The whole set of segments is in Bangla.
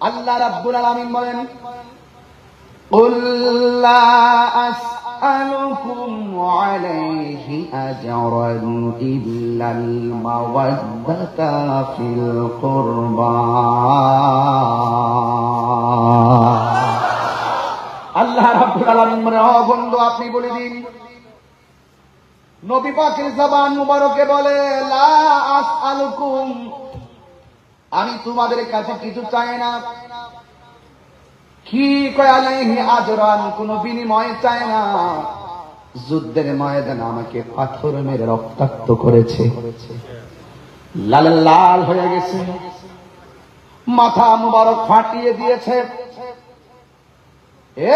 আল্লাহ রাব্বুল আলামিন বলেন, কুল লা আসআলুকুম আলাইহি আজরান ইল্লাল মাওয়াদ্দাতা ফিল কুরবা। আল্লাহ রাব্বুল আলামিন বলেন, ও বন্ধু আপনি বলে দিন, নবী পাকের জবান মুবারকে বলে, লা আসআলুকুম, আমি তোমাদের কাছে কিছু চাই না। কি কয় আলাইহি আজরান, কোন বিনিময় চায় না। যুদ্ধের ময়দানে আমাকে পাথর মেরে রক্তাক্ত করেছে, লাল লাল হয়ে গেছে, মাথা মুবারক ফাটিয়ে দিয়েছে।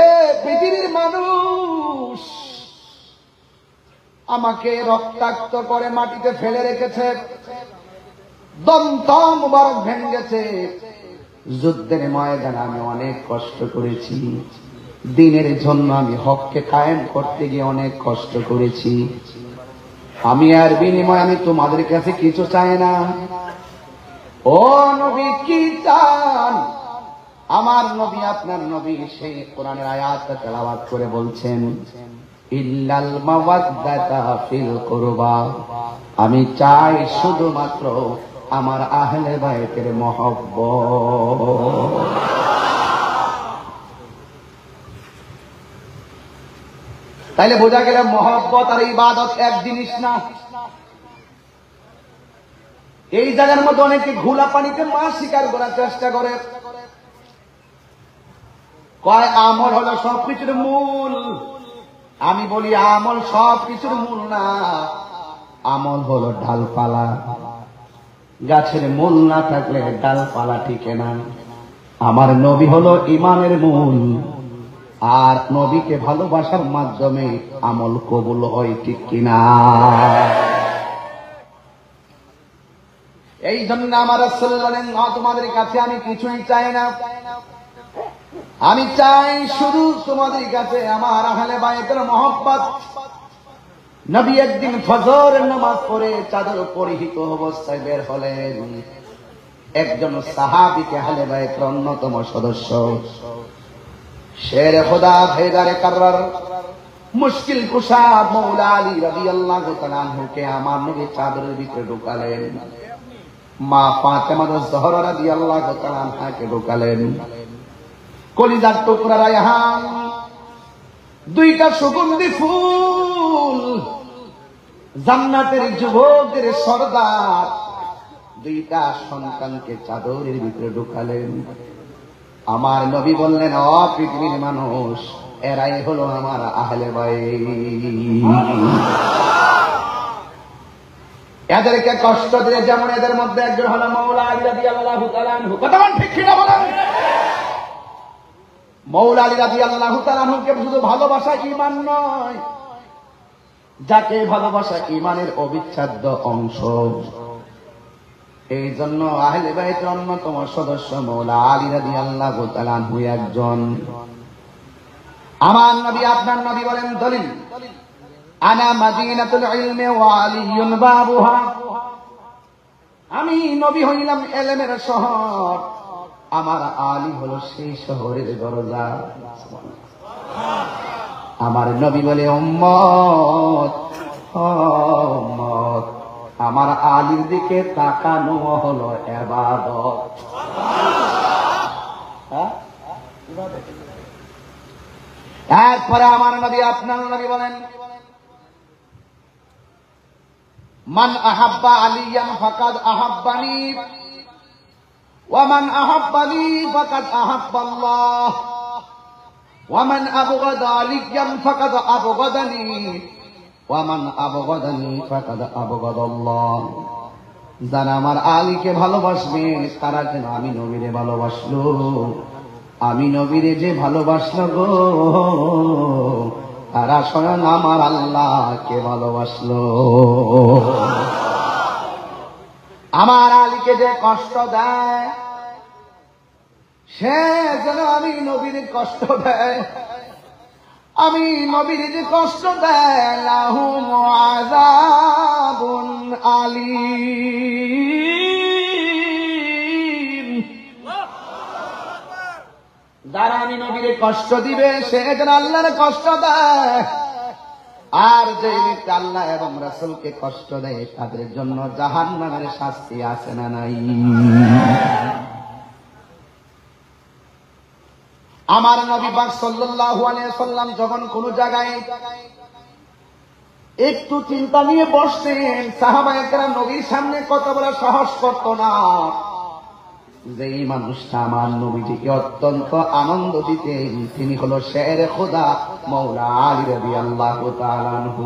এ পৃথিবীর মানুষ আমাকে রক্তাক্ত করে মাটিতে ফেলে রেখেছে, দন্ত মুবারক ভেঙেছে। যুদ্ধের ময়দানে আমি অনেক কষ্ট করেছি, দিনের জন্য আমি হককে কায়েম করতে গিয়ে অনেক কষ্ট করেছি। আমি আর বিনিময় আমি তোমাদের কাছে কিছু চাই না। ও নবী কি চান? আমার নবী আপনার নবী সেই কোরআনের আয়াতটা তেলাওয়াত করে বলছেন, ইল্লাল মাওয়াদ্দাতা ফিল কুরবা, আমি চাই শুধুমাত্র আমার আহলে বাইতের মহব্বত। তাইলে বোঝা গেল মহব্বত আর ইবাদত এক জিনিস না। এই জায়গার মধ্যে অনেকে ঘোলা পানিতে মাছ শিকার করার চেষ্টা করে, কয় আমল হলো সবকিছুর মূল। আমি বলি আমল সবকিছুর মূল না, আমল হলো ডালপালা। গাছের মূল না থাকলে ডালপালা টিকে না। আমার নবী হলো ইমানের মূল, আর নবীকে ভালোবাসার মাধ্যমে আমল কবুল হয়, ঠিক কিনা? এই জন্য আমার রাসূল বলেন, তোমাদের কাছে আমি কিছুই চাই না, আমি চাই শুধু তোমাদের কাছে আমার আহলে বাইতের মহব্বত। নবী একদিন ফজরের নামাজ পড়ে চাদর পরিহিত অবস্থায় বের হলেন। একজন সাহাবীকে আহলে বাইতের অন্যতম সদস্য শের খোদা হেদারে কাররার মুশকিল কুশা মৌলা আলী রাদিয়াল্লাহু তাআলা আনহুকে আমার নবী চাদরের ভিতরে ঢুকালেন। মা ফাতেমা জোহরা রাদিয়াল্লাহু তাআলা আনহাকে ঢুকালেন। কলিজার টুকরা রায়হান, দুইটা সুগন্ধি ফুল, জান্নাতের যুবকদের সর্দার, দুইটা সন্তানকে চাদরের ভিতরে ঢুকালেন। আমার নবী বললেন, ও পৃথিবীর মানুষ, এরাই হলো আমার আহলে বাইত। এদেরকে কষ্ট দিলে যেমন এদের মধ্যে একজন হলো মৌলা আলী রাদিয়াল্লাহু তাআলা আনহু। কথা ঠিক কিনা বলেন? মৌলা আলী রাদিয়াল্লাহু তাআলা আনহুকে শুধু ভালোবাসা ঈমান নয়, যাকে ভালোবাসা ঈমানের অবিচ্ছেদ্য অংশ। এই জন্য আহলে বাইতের অন্যতম সদস্য মৌলা আলী রাদিয়াল্লাহু তাআলা আনহু একজন। আমার নবী আপনার নবী বলেন, দলিল আনা মাদিনাতুল ইলমি ওয়া আলিয়ুন বাবুহা, আমি নবী হইলাম ইলমের শহর, আমার আলী হলো সেই শহরের দরজা। আমার নবী বলে, উম্মত উম্মত, আমার আলীর দিকে তাকানো হলো ইবাদত। এরপরে আমার নবী আপনার নবী বলেন, মান আহাব্বা আলিয়ান ফাকাদ আহাব্বানি ওয়া মান আহাব্বানি ফাকাদ আহাব্বাল্লাহ ওয়া মান আবগাদা আলিয়ান ফাকাদ আবগাদানি ওয়া মান আবগাদানি ফাকাদ আবগাদাল্লাহ। যারা আমার আলীকে ভালোবাসবে তারা যেন আমি নবীরে ভালোবাসলো, আমি নবীরে যে ভালোবাসলো গো, তারা স্বয়ং আমার আল্লাহকে ভালোবাসলো। আমার আলীকে যে কষ্ট দেয় সে যেন আমি নবীর কষ্ট দেয়, আমি নবীর যে কষ্ট দেয় লাহুম আযাবুন আলীম। যারা আমি নবীরে কষ্ট দিবে সে যেন আল্লাহরে কষ্ট দেয়, আর যে ব্যক্তি আল্লাহ এবং রাসূলকে কষ্ট দেয় তাদের জন্য জাহান্নামের শাস্তি আছে না নাই? আমার নবী পাক সাল্লাল্লাহু আলাইহি ওয়াসাল্লাম যখন কোন জায়গায় একটু চিন্তা নিয়ে বসতেন, সাহাবায়ে কেরাম নবীর সামনে কথা বলা সাহস করত না। যেই মানুষটা আমার নবীজিকে অত্যন্ত আনন্দ দিতেন তিনি হলো শের খোদা মাওলা আলী রাদিয়াল্লাহু তাআলা আনহু।